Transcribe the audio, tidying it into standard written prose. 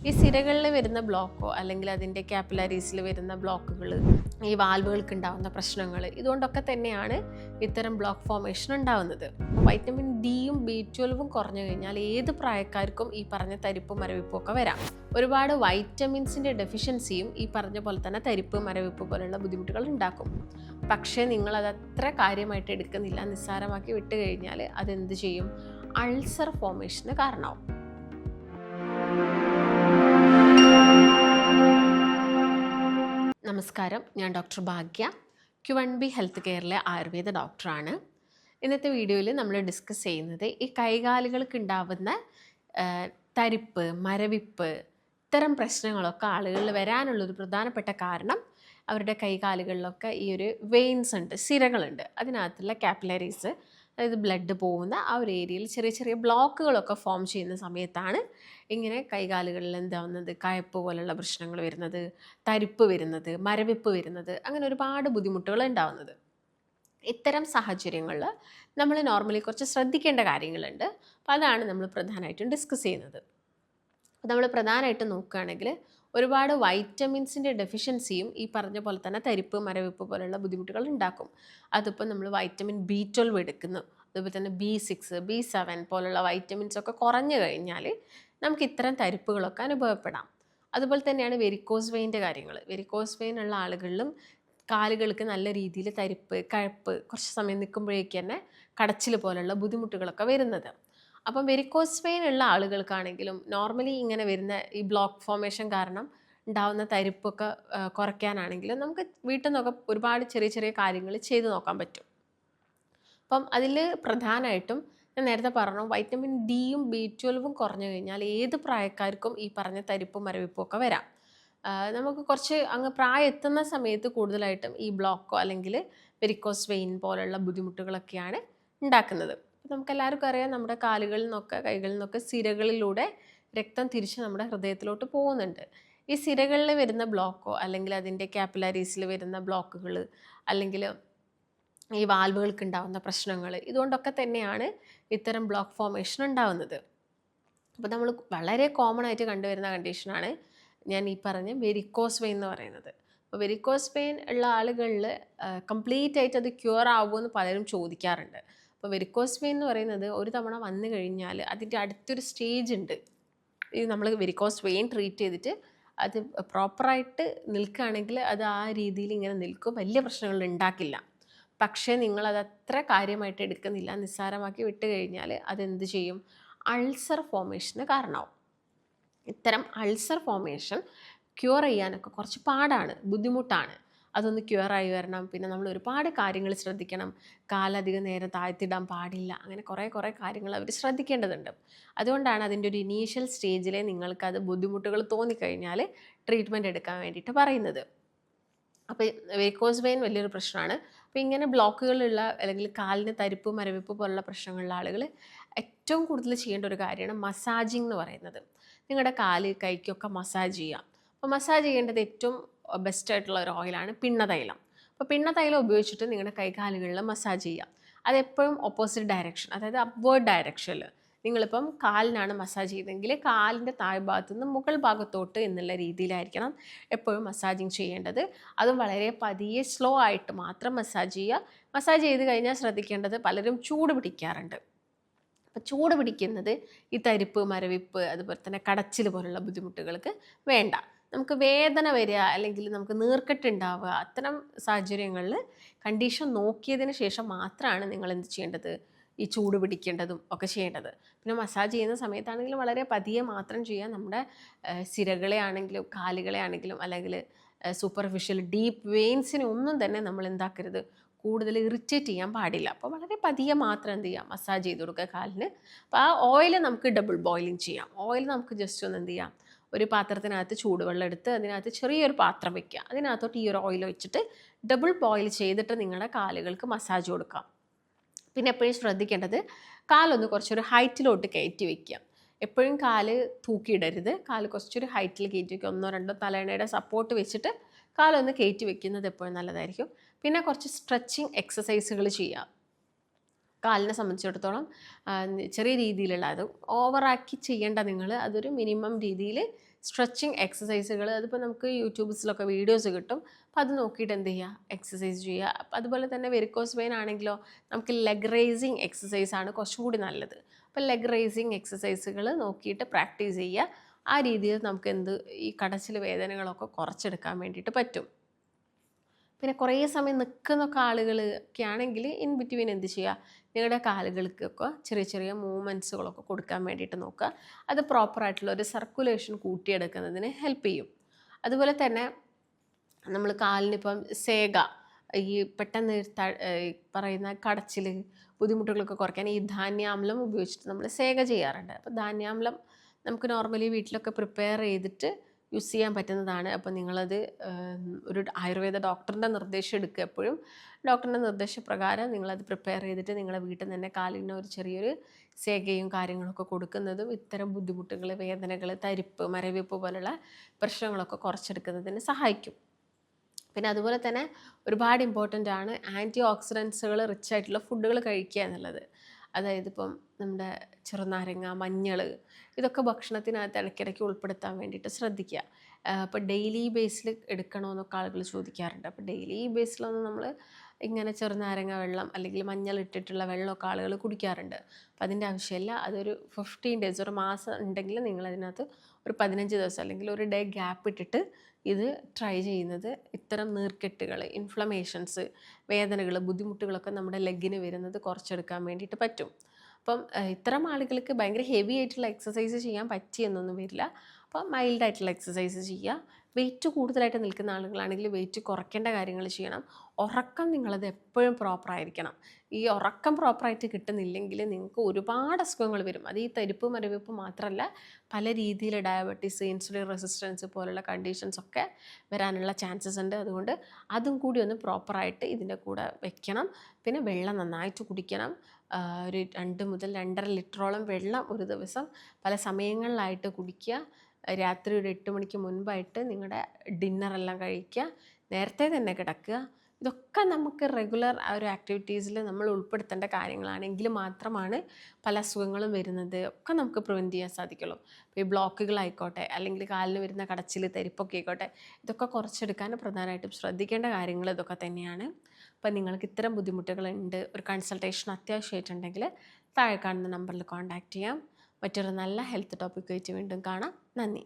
ഈ സിരകളിൽ വരുന്ന ബ്ലോക്കോ അല്ലെങ്കിൽ അതിൻ്റെ കാപ്പിലറീസിൽ വരുന്ന ബ്ലോക്കുകൾ, ഈ വാൽവുകൾക്ക് ഉണ്ടാകുന്ന പ്രശ്നങ്ങൾ, ഇതുകൊണ്ടൊക്കെ തന്നെയാണ് ഇത്തരം ബ്ലോക്ക് ഫോർമേഷൻ ഉണ്ടാകുന്നത്. വൈറ്റമിൻ ഡിയും B12 കുറഞ്ഞു കഴിഞ്ഞാൽ ഏത് പ്രായക്കാർക്കും ഈ പറഞ്ഞ തരിപ്പും മരവിപ്പും ഒക്കെ വരാം. ഒരുപാട് വൈറ്റമിൻസിൻ്റെ ഡെഫിഷ്യൻസിയും ഈ പറഞ്ഞ പോലെ തന്നെ തരിപ്പ് മരവിപ്പ് പോലുള്ള ബുദ്ധിമുട്ടുകൾ ഉണ്ടാക്കും. പക്ഷേ നിങ്ങളത് അത്ര കാര്യമായിട്ട് എടുക്കുന്നില്ല, നിസ്സാരമാക്കി വിട്ട് കഴിഞ്ഞാൽ അതെന്ത് ചെയ്യും? അൾസർ ഫോർമേഷന് കാരണമാവും. നമസ്കാരം, ഞാൻ ഡോക്ടർ ഭാഗ്യ, Q1B ഹെൽത്ത് കെയറിലെ ആയുർവേദ ഡോക്ടറാണ്. ഇന്നത്തെ വീഡിയോയിൽ നമ്മൾ ഡിസ്കസ് ചെയ്യുന്നത് ഈ കൈകാലുകൾക്ക് ഉണ്ടാവുന്ന തരിപ്പ്, മരവിപ്പ്, ഇത്തരം പ്രശ്നങ്ങളൊക്കെ ആളുകളിൽ വരാനുള്ളൊരു പ്രധാനപ്പെട്ട കാരണം അവരുടെ കൈകാലുകളിലൊക്കെ ഈ ഒരു വെയിൻസ് ഉണ്ട്, സിരകളുണ്ട്. അതിനകത്തുള്ള കാപ്പിലറീസ്, അതായത് ബ്ലഡ് പോകുന്ന ആ ഒരു ഏരിയയിൽ ചെറിയ ചെറിയ ബ്ലോക്കുകളൊക്കെ ഫോം ചെയ്യുന്ന സമയത്താണ് ഇങ്ങനെ കൈകാലുകളിൽ എന്താവുന്നത്, കയപ്പ് പോലുള്ള പ്രശ്നങ്ങൾ വരുന്നത്, തരിപ്പ് വരുന്നത്, മരവിപ്പ് വരുന്നത്, അങ്ങനെ ഒരുപാട് ബുദ്ധിമുട്ടുകൾ ഉണ്ടാവുന്നത്. ഇത്തരം സാഹചര്യങ്ങളിൽ നമ്മൾ നോർമലി കുറച്ച് ശ്രദ്ധിക്കേണ്ട കാര്യങ്ങളുണ്ട്. അപ്പോൾ അതാണ് നമ്മൾ പ്രധാനമായിട്ടും ഡിസ്കസ് ചെയ്യുന്നത്. നമ്മൾ പ്രധാനമായിട്ടും നോക്കുകയാണെങ്കിൽ ഒരുപാട് വൈറ്റമിൻസിൻ്റെ ഡെഫിഷ്യൻസിയും ഈ പറഞ്ഞ പോലെ തന്നെ തരിപ്പ് മരവിപ്പ് പോലുള്ള ബുദ്ധിമുട്ടുകൾ ഉണ്ടാക്കും. അതിപ്പോൾ നമ്മൾ വൈറ്റമിൻ B12 എടുക്കുന്നു, അതുപോലെ തന്നെ B6, B7 പോലുള്ള വൈറ്റമിൻസ് ഒക്കെ കുറഞ്ഞു കഴിഞ്ഞാൽ നമുക്ക് ഇത്തരം തരിപ്പുകളൊക്കെ അനുഭവപ്പെടാം. അതുപോലെ തന്നെയാണ് വെരിക്കോസ് വെയിൻ്റെ കാര്യങ്ങൾ. വെരിക്കോസ് വെയിൻ ഉള്ള ആളുകളിലും കാലുകൾക്ക് നല്ല രീതിയിൽ തരിപ്പ്, കഴപ്പ്, കുറച്ച് സമയം നിൽക്കുമ്പോഴേക്ക് തന്നെ കടച്ചിൽ പോലുള്ള ബുദ്ധിമുട്ടുകളൊക്കെ വരുന്നത്. അപ്പം വെരിക്കോസ് വെയിൻ ഉള്ള ആളുകൾക്കാണെങ്കിലും നോർമലി ഇങ്ങനെ വരുന്ന ഈ ബ്ലോക്ക് ഫോർമേഷൻ കാരണം ഉണ്ടാകുന്ന തരിപ്പൊക്കെ കുറയ്ക്കാനാണെങ്കിലും നമുക്ക് വീട്ടിൽ നിന്നൊക്കെ ഒരുപാട് ചെറിയ ചെറിയ കാര്യങ്ങൾ ചെയ്ത് നോക്കാൻ പറ്റും. അപ്പം അതിൽ പ്രധാനമായിട്ടും ഞാൻ നേരത്തെ പറഞ്ഞു, വൈറ്റമിൻ ഡിയും B12 കുറഞ്ഞു കഴിഞ്ഞാൽ ഏത് പ്രായക്കാർക്കും ഈ പറഞ്ഞ തരിപ്പും മരവിപ്പും ഒക്കെ വരാം. നമുക്ക് കുറച്ച് അങ്ങ് പ്രായം എത്തുന്ന സമയത്ത് കൂടുതലായിട്ടും ഈ ബ്ലോക്കോ അല്ലെങ്കിൽ വെരിക്കോസ് വെയിൻ പോലുള്ള ബുദ്ധിമുട്ടുകളൊക്കെയാണ് ഉണ്ടാക്കുന്നത്. നമുക്കെല്ലാവർക്കും അറിയാം, നമ്മുടെ കാലുകളിൽ നിന്നൊക്കെ കൈകളിൽ നിന്നൊക്കെ സിരകളിലൂടെ രക്തം തിരിച്ച് നമ്മുടെ ഹൃദയത്തിലോട്ട് പോകുന്നുണ്ട്. ഈ സിരകളിൽ വരുന്ന ബ്ലോക്കോ അല്ലെങ്കിൽ അതിൻ്റെ കാപ്പിലറീസിൽ വരുന്ന ബ്ലോക്കുകൾ അല്ലെങ്കിൽ ഈ വാൽവുകൾക്ക് ഉണ്ടാകുന്ന പ്രശ്നങ്ങൾ, ഇതുകൊണ്ടൊക്കെ തന്നെയാണ് ഇത്തരം ബ്ലോക്ക് ഫോർമേഷൻ ഉണ്ടാകുന്നത്. അപ്പോൾ നമ്മൾ വളരെ കോമൺ ആയിട്ട് കണ്ടുവരുന്ന കണ്ടീഷനാണ് ഞാൻ ഈ പറഞ്ഞ വെരിക്കോസ് വെയിൻ എന്ന് പറയുന്നത്. അപ്പോൾ വെരിക്കോസ് വെയിൻ ഉള്ള ആളുകളിൽ കംപ്ലീറ്റ് ആയിട്ട് അത് ക്യൂർ ആവുമെന്ന് പലരും ചോദിക്കാറുണ്ട്. അപ്പോൾ വെരിക്കോസ് വെയിൻ എന്ന് പറയുന്നത് ഒരു തവണ വന്നു കഴിഞ്ഞാൽ അതിൻ്റെ അടുത്തൊരു സ്റ്റേജ് ഉണ്ട്. ഈ നമ്മൾ വെരിക്കോസ് വെയിൻ ട്രീറ്റ് ചെയ്തിട്ട് അത് പ്രോപ്പറായിട്ട് നിൽക്കുകയാണെങ്കിൽ അത് ആ രീതിയിൽ ഇങ്ങനെ നിൽക്കും, വലിയ പ്രശ്നങ്ങൾ ഉണ്ടാക്കില്ല. പക്ഷേ നിങ്ങളത് അത്ര കാര്യമായിട്ട് എടുക്കുന്നില്ല, നിസ്സാരമാക്കി വിട്ട് കഴിഞ്ഞാൽ അതെന്ത് ചെയ്യും? അൾസർ ഫോർമേഷന് കാരണമാവും. ഇത്തരം അൾസർ ഫോർമേഷൻ ക്യൂർ ചെയ്യാനൊക്കെ കുറച്ച് പാടാണ്, ബുദ്ധിമുട്ടാണ്. അതൊന്ന് ക്യൂറായി വരണം. പിന്നെ നമ്മൾ ഒരുപാട് കാര്യങ്ങൾ ശ്രദ്ധിക്കണം. കാലധികം നേരം താഴ്ത്തിടാൻ പാടില്ല, അങ്ങനെ കുറേ കാര്യങ്ങൾ അവർ ശ്രദ്ധിക്കേണ്ടതുണ്ട്. അതുകൊണ്ടാണ് അതിൻ്റെ ഒരു ഇനീഷ്യൽ സ്റ്റേജിലെ നിങ്ങൾക്കത് ബുദ്ധിമുട്ടുകൾ തോന്നിക്കഴിഞ്ഞാൽ ട്രീറ്റ്മെൻറ്റ് എടുക്കാൻ വേണ്ടിയിട്ട് പറയുന്നത്. അപ്പോൾ വെരിക്കോസ് വെയിൻ വലിയൊരു പ്രശ്നമാണ്. അപ്പോൾ ഇങ്ങനെ ബ്ലോക്കുകളുള്ള അല്ലെങ്കിൽ കാലിന് തരിപ്പ് മരവിപ്പ് പോലുള്ള പ്രശ്നങ്ങളുള്ള ആളുകൾ ഏറ്റവും കൂടുതൽ ചെയ്യേണ്ട ഒരു കാര്യമാണ് മസാജിങ് എന്ന് പറയുന്നത്. നിങ്ങളുടെ കാല് കൈക്കൊക്കെ മസാജ് ചെയ്യാം. അപ്പോൾ മസാജ് ചെയ്യേണ്ടത് ഏറ്റവും ബെസ്റ്റായിട്ടുള്ള ഒരു ഓയിലാണ് പിണ്ണതൈലം. അപ്പോൾ പിണ്ണതൈലം ഉപയോഗിച്ചിട്ട് നിങ്ങളുടെ കൈകാലുകളിൽ മസാജ് ചെയ്യാം. അതെപ്പോഴും ഓപ്പോസിറ്റ് ഡയറക്ഷൻ, അതായത് അപ്വേർഡ് ഡയറക്ഷനിൽ. നിങ്ങളിപ്പം കാലിനാണ് മസാജ് ചെയ്തെങ്കിൽ കാലിൻ്റെ താഴ്ഭാഗത്തു നിന്ന് മുകൾ ഭാഗത്തോട്ട് എന്നുള്ള രീതിയിലായിരിക്കണം എപ്പോഴും മസാജിങ് ചെയ്യേണ്ടത്. അതും വളരെ പതിയെ സ്ലോ ആയിട്ട് മാത്രം മസാജ് ചെയ്യുക. മസാജ് ചെയ്ത് കഴിഞ്ഞാൽ ശ്രദ്ധിക്കേണ്ടത്, പലരും ചൂട് പിടിക്കാറുണ്ട്. അപ്പോൾ ചൂട് പിടിക്കുന്നത് ഈ തരിപ്പ് മരവിപ്പ് അതുപോലെ തന്നെ കടച്ചിൽ പോലുള്ള ബുദ്ധിമുട്ടുകൾക്ക് വേണ്ട. നമുക്ക് വേദന വരിക അല്ലെങ്കിൽ നമുക്ക് നീർക്കെട്ടുണ്ടാവുക, അത്തരം സാഹചര്യങ്ങളിൽ കണ്ടീഷൻ നോക്കിയതിന് ശേഷം മാത്രമാണ് നിങ്ങൾ എന്ത് ചെയ്യേണ്ടത്? ഈ ചൂട് പിടിക്കേണ്ടതും ഒക്കെ ചെയ്യേണ്ടത്. പിന്നെ മസാജ് ചെയ്യുന്ന സമയത്താണെങ്കിലും വളരെ പതിയെ മാത്രം ചെയ്യാൻ. നമ്മുടെ സിരകളെ ആണെങ്കിലും കാലുകളെ ആണെങ്കിലും അല്ലെങ്കിൽ സൂപ്പർഫിഷ്യൽ ഡീപ്പ് വെയിൻസിനെ ഒന്നും തന്നെ നമ്മൾ എന്താക്കരുത്, കൂടുതൽ ഇറിറ്റേറ്റ് ചെയ്യാൻ പാടില്ല. അപ്പോൾ വളരെ പതിയെ മാത്രം എന്ത് ചെയ്യാം, മസാജ് ചെയ്ത് കൊടുക്കുക കാലിന്. അപ്പോൾ ആ ഓയിൽ നമുക്ക് ഡബിൾ ബോയിലിംഗ് ചെയ്യാം. ഓയിൽ നമുക്ക് ജസ്റ്റ് ഒന്ന് എന്ത് ചെയ്യാം, ഒരു പാത്രത്തിനകത്ത് ചൂടുവെള്ളം എടുത്ത് അതിനകത്ത് ചെറിയൊരു പാത്രം വയ്ക്കുക. അതിനകത്തോട്ട് ഈ ഒരു ഓയിൽ വെച്ചിട്ട് ഡബിൾ ബോയിൽ ചെയ്തിട്ട് നിങ്ങളുടെ കാലുകൾക്ക് മസാജ് കൊടുക്കാം. പിന്നെ എപ്പോഴും ശ്രദ്ധിക്കേണ്ടത്, കാലൊന്ന് കുറച്ചൊരു ഹൈറ്റിലോട്ട് കയറ്റി വയ്ക്കുക. എപ്പോഴും കാല് തൂക്കിയിടരുത്, കാല് കുറച്ചൊരു ഹൈറ്റിൽ കയറ്റി വയ്ക്കുക. 1-2 തലയണയുടെ സപ്പോർട്ട് വെച്ചിട്ട് കാലൊന്ന് കയറ്റി വെക്കുന്നത് എപ്പോഴും നല്ലതായിരിക്കും. പിന്നെ കുറച്ച് സ്ട്രെച്ചിങ് എക്സസൈസുകൾ ചെയ്യുക. കാലിനെ സംബന്ധിച്ചിടത്തോളം ചെറിയ രീതിയിലുള്ള, അത് ഓവറാക്കി ചെയ്യേണ്ട, നിങ്ങൾ അതൊരു മിനിമം രീതിയിൽ സ്ട്രെച്ചിങ് എക്സസൈസുകൾ അതിപ്പോൾ നമുക്ക് യൂട്യൂബ്സിലൊക്കെ വീഡിയോസ് കിട്ടും. അപ്പോൾ അത് നോക്കിയിട്ട് എന്ത് ചെയ്യുക, എക്സസൈസ് ചെയ്യുക. അപ്പോൾ അതുപോലെ തന്നെ വെരിക്കോസ് വെയിൻ ആണെങ്കിലോ നമുക്ക് ലെഗ് റേസിങ് എക്സസൈസ് ആണ് കുറച്ചും കൂടി നല്ലത്. അപ്പോൾ ലെഗ് റേസിങ് എക്സസൈസുകൾ നോക്കിയിട്ട് പ്രാക്ടീസ് ചെയ്യുക. ആ രീതിയിൽ നമുക്ക് ഈ കടച്ചിൽ വേദനകളൊക്കെ കുറച്ചെടുക്കാൻ വേണ്ടിയിട്ട് പറ്റും. പിന്നെ കുറേ സമയം നിൽക്കുന്നൊക്കെ ആളുകളൊക്കെ ആണെങ്കിൽ ഇൻ ബിറ്റ്വീൻ എന്ത് ചെയ്യുക, നിങ്ങളുടെ കാലുകൾക്കൊക്കെ ചെറിയ ചെറിയ മൂവ്മെൻറ്റ്സുകളൊക്കെ കൊടുക്കാൻ വേണ്ടിയിട്ട് നോക്കുക. അത് പ്രോപ്പറായിട്ടുള്ള ഒരു സർക്കുലേഷൻ കൂട്ടിയെടുക്കുന്നതിന് ഹെൽപ്പ് ചെയ്യും. അതുപോലെ തന്നെ നമ്മൾ കാലിനിപ്പം ഈ പെട്ടെന്ന് പറയുന്ന കടച്ചിൽ ബുദ്ധിമുട്ടുകളൊക്കെ കുറയ്ക്കാൻ ഈ ധാന്യാമ്ലം ഉപയോഗിച്ചിട്ട് നമ്മൾ സേക ചെയ്യാറുണ്ട്. അപ്പോൾ ധാന്യാമ്ലം നമുക്ക് നോർമലി വീട്ടിലൊക്കെ പ്രിപ്പയർ ചെയ്തിട്ട് യൂസ് ചെയ്യാൻ പറ്റുന്നതാണ്. അപ്പോൾ നിങ്ങളത് ഒരു ആയുർവേദ ഡോക്ടറിൻ്റെ നിർദ്ദേശം എടുക്കുക. എപ്പോഴും ഡോക്ടറിൻ്റെ നിർദ്ദേശപ്രകാരം നിങ്ങളത് പ്രിപ്പയർ ചെയ്തിട്ട് നിങ്ങളുടെ വീട്ടിൽ തന്നെ കാലിന് ഒരു ചെറിയൊരു സേകയും കാര്യങ്ങളൊക്കെ കൊടുക്കുന്നതും ഇത്തരം ബുദ്ധിമുട്ടുകൾ, വേദനകൾ, തരിപ്പ്, മരവിപ്പ് പോലുള്ള പ്രശ്നങ്ങളൊക്കെ കുറച്ചെടുക്കുന്നതിന് സഹായിക്കും. പിന്നെ അതുപോലെ തന്നെ ഒരുപാട് ഇമ്പോർട്ടൻ്റ് ആണ് ആൻറ്റി ഓക്സിഡൻസുകൾ റിച്ച് ആയിട്ടുള്ള ഫുഡുകൾ കഴിക്കുക എന്നുള്ളത്. അതായത് ഇപ്പം നമ്മുടെ ചെറുനാരങ്ങ, മഞ്ഞൾ, ഇതൊക്കെ ഭക്ഷണത്തിനകത്ത് ഇടയ്ക്കിടയ്ക്ക് ഉൾപ്പെടുത്താൻ വേണ്ടിയിട്ട് ശ്രദ്ധിക്കുക. അപ്പോൾ ഡെയിലി ബേസിൽ എടുക്കണമെന്നൊക്കെ ആളുകൾ ചോദിക്കാറുണ്ട്. അപ്പോൾ ഡെയിലി ബേസിലൊന്നും നമ്മൾ ഇങ്ങനെ ചെറുനാരങ്ങ വെള്ളം അല്ലെങ്കിൽ മഞ്ഞൾ ഇട്ടിട്ടുള്ള വെള്ളമൊക്കെ ആളുകൾ കുടിക്കാറുണ്ട്. അപ്പോൾ അതിൻ്റെ ആവശ്യമില്ല. അതൊരു 15 ഡേയ്സ്, ഒരു മാസം ഉണ്ടെങ്കിൽ നിങ്ങളതിനകത്ത് ഒരു 15 ദിവസം അല്ലെങ്കിൽ ഒരു ഡേ ഗ്യാപ്പ് ഇട്ടിട്ട് ഇത് ട്രൈ ചെയ്യുന്നത് ഇത്തരം നീർക്കെട്ടുകൾ, ഇൻഫ്ലമേഷൻസ്, വേദനകൾ, ബുദ്ധിമുട്ടുകളൊക്കെ നമ്മുടെ ലെഗിന് വരുന്നത് കുറച്ചെടുക്കാൻ വേണ്ടിയിട്ട് പറ്റും. അപ്പം ഇത്തരം ആളുകൾക്ക് ഭയങ്കര ഹെവി ആയിട്ടുള്ള എക്സസൈസ് ചെയ്യാൻ പറ്റിയെന്നൊന്നും വരില്ല. അപ്പോൾ മൈൽഡായിട്ടുള്ള എക്സസൈസ് ചെയ്യുക. വെയിറ്റ് കൂടുതലായിട്ട് നിൽക്കുന്ന ആളുകളാണെങ്കിൽ വെയിറ്റ് കുറയ്ക്കേണ്ട കാര്യങ്ങൾ ചെയ്യണം. ഉറക്കം നിങ്ങളത് എപ്പോഴും പ്രോപ്പറായിരിക്കണം. ഈ ഉറക്കം പ്രോപ്പറായിട്ട് കിട്ടുന്നില്ലെങ്കിൽ നിങ്ങൾക്ക് ഒരുപാട് അസുഖങ്ങൾ വരും. അത് ഈ തരിപ്പ്, മരവിപ്പ് മാത്രമല്ല, പല രീതിയിൽ ഡയബറ്റീസ്, ഇൻസുലിൻ റെസിസ്റ്റൻസ് പോലുള്ള കണ്ടീഷൻസ് ഒക്കെ വരാനുള്ള ചാൻസസ് ഉണ്ട്. അതുകൊണ്ട് അതും കൂടി ഒന്ന് പ്രോപ്പറായിട്ട് ഇതിൻ്റെ കൂടെ വെക്കണം. പിന്നെ വെള്ളം നന്നായിട്ട് കുടിക്കണം. ഒരു 2 മുതൽ 2.5 ലിറ്ററോളം വെള്ളം ഒരു ദിവസം പല സമയങ്ങളിലായിട്ട് കുടിക്കുക. രാത്രി ഒരു 8 മണിക്ക് മുൻപായിട്ട് നിങ്ങളുടെ ഡിന്നറെല്ലാം കഴിക്കുക. നേരത്തെ തന്നെ കിടക്കുക. ഇതൊക്കെ നമുക്ക് റെഗുലർ ആ ഒരു ആക്ടിവിറ്റീസിൽ നമ്മൾ ഉൾപ്പെടുത്തേണ്ട കാര്യങ്ങളാണെങ്കിൽ മാത്രമാണ് പല അസുഖങ്ങളും വരുന്നത് ഒക്കെ നമുക്ക് പ്രിവെൻറ്റ് ചെയ്യാൻ സാധിക്കുള്ളൂ. ഇപ്പോൾ ഈ ബ്ലോക്കുകളായിക്കോട്ടെ, അല്ലെങ്കിൽ കാലിന് വരുന്ന കടച്ചിൽ, തരിപ്പൊക്കെ ആയിക്കോട്ടെ, ഇതൊക്കെ കുറച്ചെടുക്കാൻ പ്രധാനമായിട്ടും ശ്രദ്ധിക്കേണ്ട കാര്യങ്ങൾ ഇതൊക്കെ തന്നെയാണ്. അപ്പോൾ നിങ്ങൾക്ക് ഇത്തരം ബുദ്ധിമുട്ടുകളുണ്ട്, ഒരു കൺസൾട്ടേഷൻ അത്യാവശ്യമായിട്ടുണ്ടെങ്കിൽ താഴെ കാണുന്ന നമ്പറിൽ കോൺടാക്റ്റ് ചെയ്യാം. മറ്റൊരു നല്ല ഹെൽത്ത് ടോപ്പിക്കായിട്ട് വീണ്ടും കാണാം. നന്ദി.